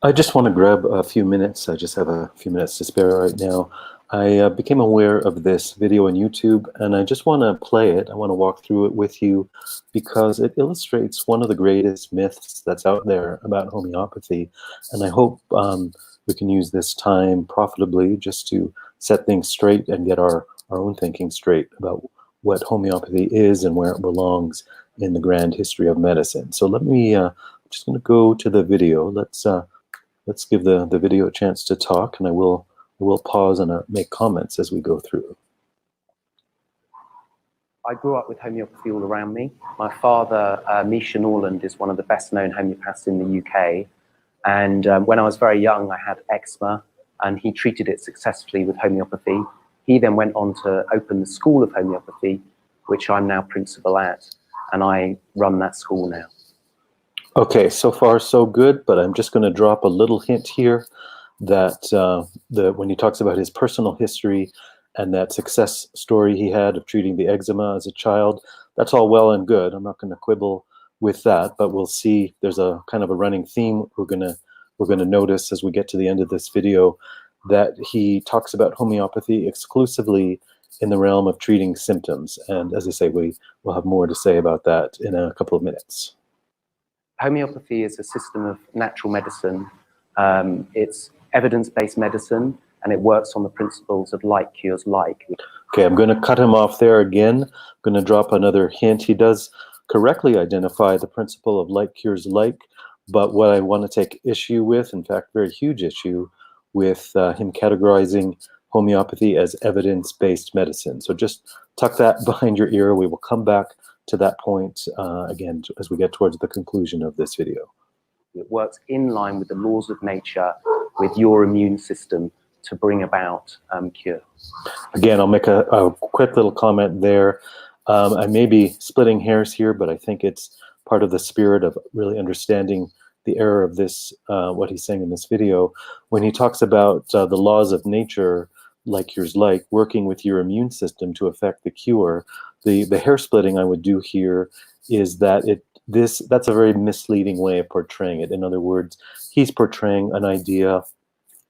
I just want to grab a few minutes. I just have a few minutes to spare right now. I became aware of this video on YouTube, and I just want to play it. I want to walk through it with you because it illustrates one of the greatest myths that's out there about homeopathy. And I hope we can use this time profitably just to set things straight and get our own thinking straight about what homeopathy is and where it belongs in the grand history of medicine. So let me, I'm just going to go to the video. Let's give the video a chance to talk, and I will pause and make comments as we go through. I grew up with homeopathy all around me. My father, Misha Norland, is one of the best-known homeopaths in the UK. And when I was very young, I had eczema, and he treated it successfully with homeopathy. He then went on to open the School of Homeopathy, which I'm now principal at, and I run that school now. Okay, so far so good, but I'm just going to drop a little hint here that when he talks about his personal history and that success story he had of treating the eczema as a child, that's all well and good. I'm not going to quibble with that, but we'll see there's a kind of a running theme we're going to notice as we get to the end of this video, that he talks about homeopathy exclusively in the realm of treating symptoms. And as I say, we will have more to say about that in a couple of minutes. Homeopathy is a system of natural medicine. It's evidence-based medicine, and it works on the principles of like cures like. Okay, I'm going to cut him off there again. I'm going to drop another hint. He does correctly identify the principle of like cures like, but what I want to take issue with, in fact, very huge issue, with him categorizing homeopathy as evidence-based medicine. So just tuck that behind your ear. We will come back to that point again as we get towards the conclusion of this video. It works in line with the laws of nature, with your immune system to bring about cure. Again, I'll make a quick little comment there. I may be splitting hairs here, but I think it's part of the spirit of really understanding the error of this, what he's saying in this video. When he talks about the laws of nature, like cures like, working with your immune system to affect the cure, the hair splitting I would do here is that that's a very misleading way of portraying it. In other words, he's portraying an idea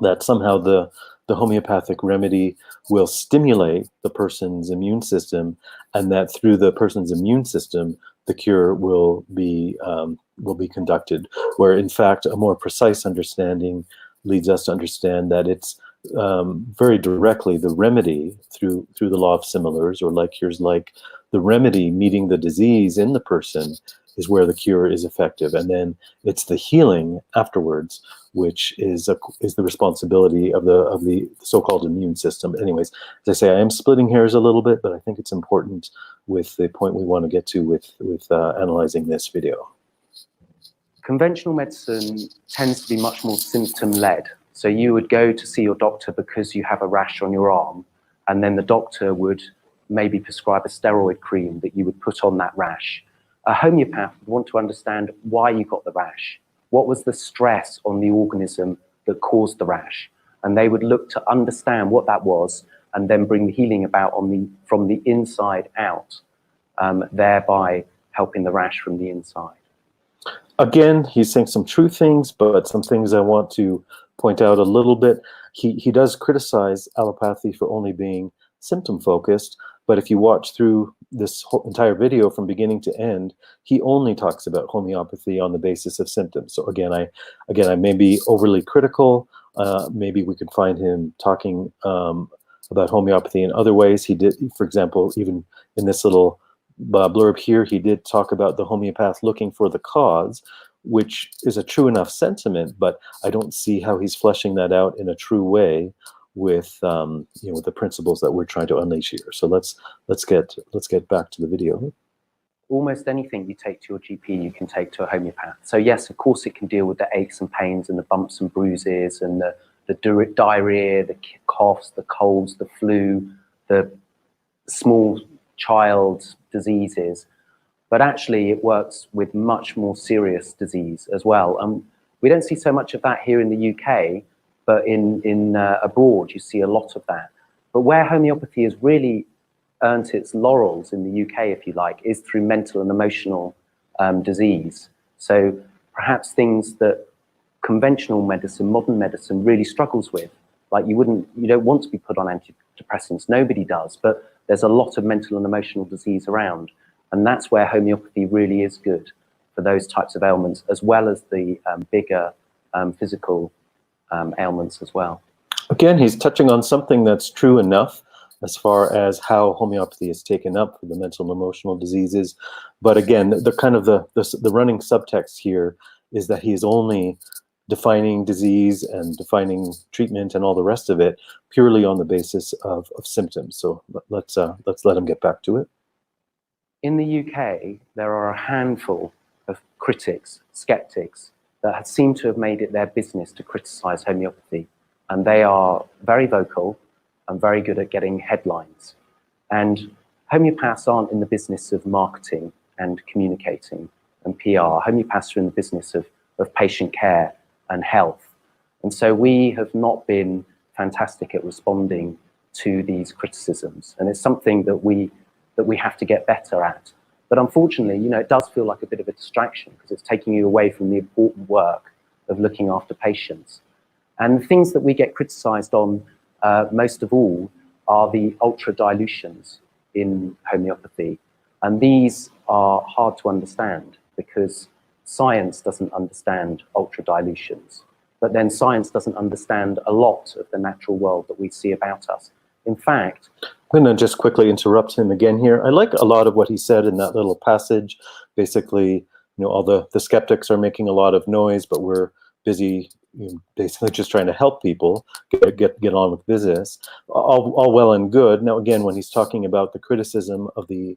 that somehow the homeopathic remedy will stimulate the person's immune system, and that through the person's immune system, the cure will be conducted. Where in fact, a more precise understanding leads us to understand that it's very directly the remedy through the law of similars, or like cures like, the remedy meeting the disease in the person is where the cure is effective, and then it's the healing afterwards, which is the responsibility of the so-called immune system. Anyways, as I say, I am splitting hairs a little bit, but I think it's important with the point we want to get to with analyzing this video. Conventional medicine tends to be much more symptom-led. So you would go to see your doctor because you have a rash on your arm, and then the doctor would maybe prescribe a steroid cream that you would put on that rash. A homeopath would want to understand why you got the rash. What was the stress on the organism that caused the rash? And they would look to understand what that was and then bring the healing about from the inside out, thereby helping the rash from the inside. Again, he's saying some true things, but some things I want to point out a little bit. He does criticize allopathy for only being symptom focused, but if you watch through this whole entire video from beginning to end, he only talks about homeopathy on the basis of symptoms. So again, I may be overly critical. Maybe we could find him talking about homeopathy in other ways. He did, for example, even in this little blurb here, he did talk about the homeopath looking for the cause, which is a true enough sentiment, but I don't see how he's fleshing that out in a true way with with the principles that we're trying to unleash here. So let's get back to the video. Almost anything you take to your GP, you can take to a homeopath. So yes, of course, it can deal with the aches and pains and the bumps and bruises and the diarrhea, the coughs, the colds, the flu, the small child diseases. But actually, it works with much more serious disease as well. We don't see so much of that here in the UK, but in abroad, you see a lot of that. But where homeopathy has really earned its laurels in the UK, if you like, is through mental and emotional disease. So perhaps things that conventional medicine, modern medicine really struggles with. Like you don't want to be put on antidepressants. Nobody does, but there's a lot of mental and emotional disease around. And that's where homeopathy really is good for those types of ailments, as well as the bigger physical ailments as well. Again, he's touching on something that's true enough as far as how homeopathy is taken up for the mental and emotional diseases. But again, the kind of the running subtext here is that he is only defining disease and defining treatment and all the rest of it purely on the basis of symptoms. So let's let him get back to it. In the UK, there are a handful of critics, skeptics, that seem to have made it their business to criticize homeopathy. And they are very vocal and very good at getting headlines. And homeopaths aren't in the business of marketing and communicating and PR. Homeopaths are in the business of patient care and health. And so we have not been fantastic at responding to these criticisms. And it's something that we have to get better at. But unfortunately, it does feel like a bit of a distraction because it's taking you away from the important work of looking after patients. And the things that we get criticized on most of all are the ultra dilutions in homeopathy. And these are hard to understand because science doesn't understand ultra dilutions. But then science doesn't understand a lot of the natural world that we see about us. In fact, I'm going to just quickly interrupt him again here. I like a lot of what he said in that little passage. Basically, all the skeptics are making a lot of noise, but we're busy basically just trying to help people get on with business. All well and good. Now, again, when he's talking about the criticism of the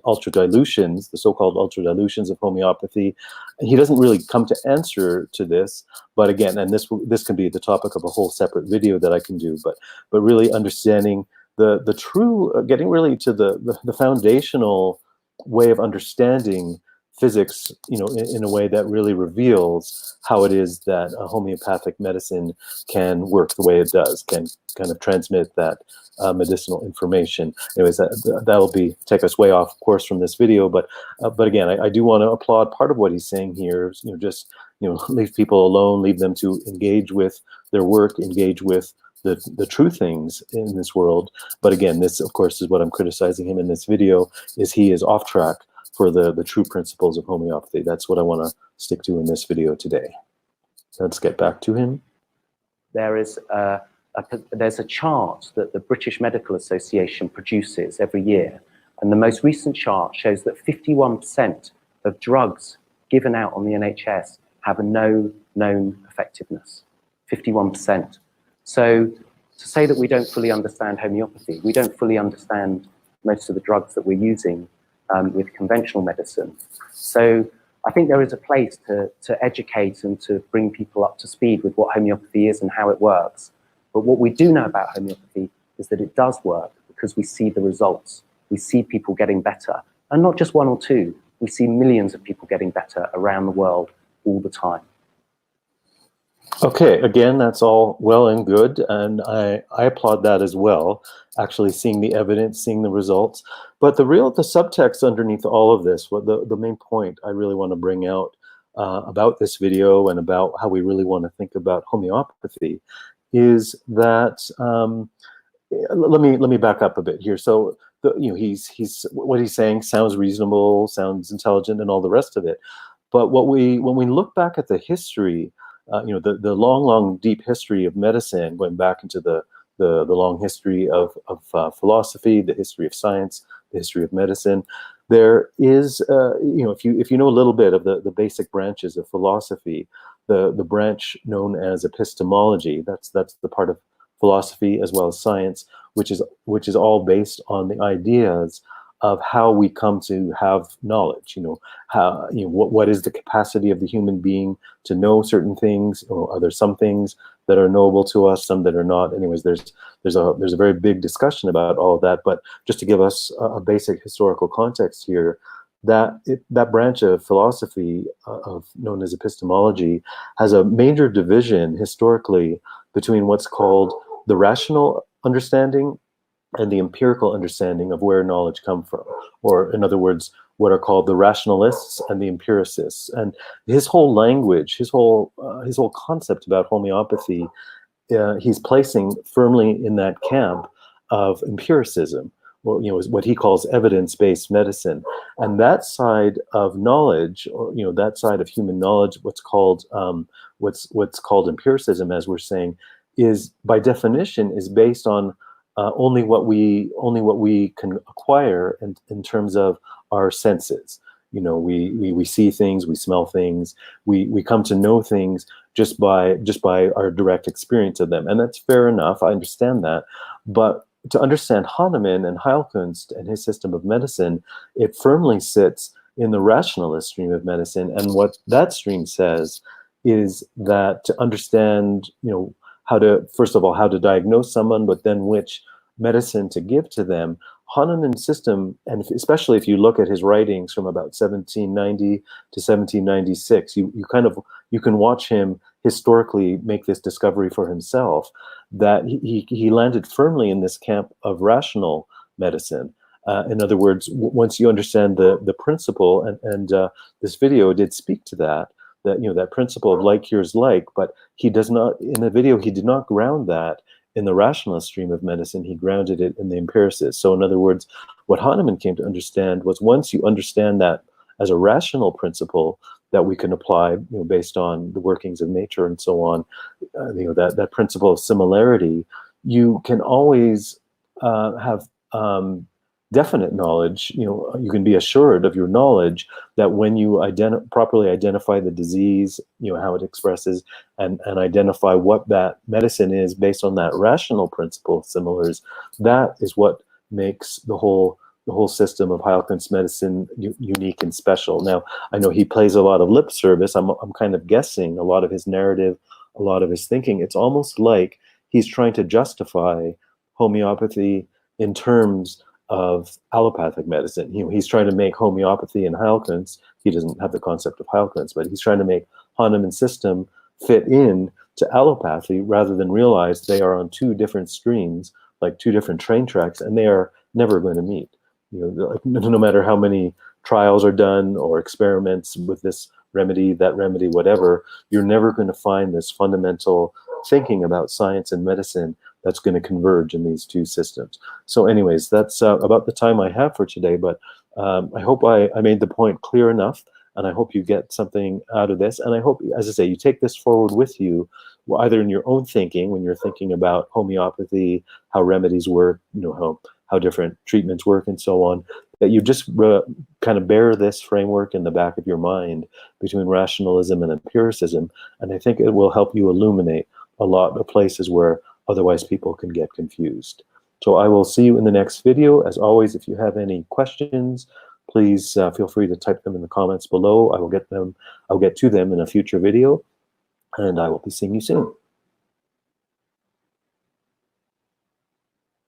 ultra dilutions, the so-called ultra dilutions of homeopathy, he doesn't really come to answer to this. But again, and this can be the topic of a whole separate video that I can do. But really understanding the true, getting really to the foundational way of understanding physics, in a way that really reveals how it is that a homeopathic medicine can work the way it does, can kind of transmit that medicinal information. Anyways, that'll take us way off course from this video, but again, I do want to applaud part of what he's saying here. Just leave people alone, leave them to engage with their work, engage with the true things in this world. But again, this of course is what I'm criticizing him in this video, is he is off track for the true principles of homeopathy. That's what I want to stick to in this video today. Let's get back to him. There's a chart that the British Medical Association produces every year, and the most recent chart shows that 51% of drugs given out on the NHS have no known effectiveness. 51%. So to say that we don't fully understand homeopathy, we don't fully understand most of the drugs that we're using with conventional medicine. So I think there is a place to educate and to bring people up to speed with what homeopathy is and how it works. But what we do know about homeopathy is that it does work because we see the results. We see people getting better. And not just one or two. We see millions of people getting better around the world all the time. Okay, again, that's all well and good, and I applaud that as well, actually seeing the evidence, seeing the results. But the subtext underneath all of this, the main point I really want to bring out about this video and about how we really want to think about homeopathy is that, let me back up a bit here. So, he's what he's saying sounds reasonable, sounds intelligent, and all the rest of it. But when we look back at the history, the long, deep history of medicine, going back into the long history of philosophy, the history of science, the history of medicine, there is, if you know a little bit of the basic branches of philosophy, the branch known as epistemology, that's the part of philosophy as well as science, which is all based on the ideas of how we come to have knowledge. What is the capacity of the human being to know certain things, or are there some things that are knowable to us, some that are not? Anyways, there's a very big discussion about all of that. But just to give us a basic historical context here, that branch of philosophy known as epistemology has a major division historically between what's called the rational understanding and the empirical understanding of where knowledge comes from, or in other words, what are called the rationalists and the empiricists. And his whole language, his whole concept about homeopathy, he's placing firmly in that camp of empiricism, or what he calls evidence-based medicine. And that side of knowledge, or that side of human knowledge, what's called empiricism, as we're saying, is by definition is based on only what we can acquire in terms of our senses. We see things, we smell things, we come to know things just by our direct experience of them, and that's fair enough. I understand that, but to understand Hahnemann and Heilkunst and his system of medicine, it firmly sits in the rationalist stream of medicine. And what that stream says is that to understand, first of all, how to diagnose someone, but then which medicine to give to them, Hahnemann's system, and especially if you look at his writings from about 1790 to 1796, you can watch him historically make this discovery for himself, that he landed firmly in this camp of rational medicine. In other words, once you understand the principle, and this video did speak to that principle of like cures like, but he does not, in the video, he did not ground that in the rationalist stream of medicine. He grounded it in the empiricist. So in other words, what Hahnemann came to understand was, once you understand that as a rational principle that we can apply, based on the workings of nature and so on, that principle of similarity, you can always have definite knowledge. You can be assured of your knowledge that when you properly identify the disease, how it expresses, and identify what that medicine is based on that rational principle of similars, that is what makes the whole system of Heilkunst medicine unique and special. Now, I know he plays a lot of lip service. I'm kind of guessing a lot of his narrative, a lot of his thinking. It's almost like he's trying to justify homeopathy in terms of allopathic medicine. He's trying to make homeopathy and Heilkunst. He doesn't have the concept of Heilkunst, but he's trying to make Hahnemann's system fit in to allopathy, rather than realize they are on two different streams, like two different train tracks, and they are never going to meet. No matter how many trials are done or experiments with this remedy, that remedy, whatever, you're never going to find this fundamental thinking about science and medicine that's going to converge in these two systems. So anyways, that's about the time I have for today, but I hope I made the point clear enough, and I hope you get something out of this. And I hope, as I say, you take this forward with you, either in your own thinking, when you're thinking about homeopathy, how remedies work, how different treatments work and so on, that you just kind of bear this framework in the back of your mind between rationalism and empiricism. And I think it will help you illuminate a lot of places where otherwise people can get confused. So I will see you in the next video. As always, if you have any questions, please feel free to type them in the comments below. I'll get to them in a future video, and I will be seeing you soon.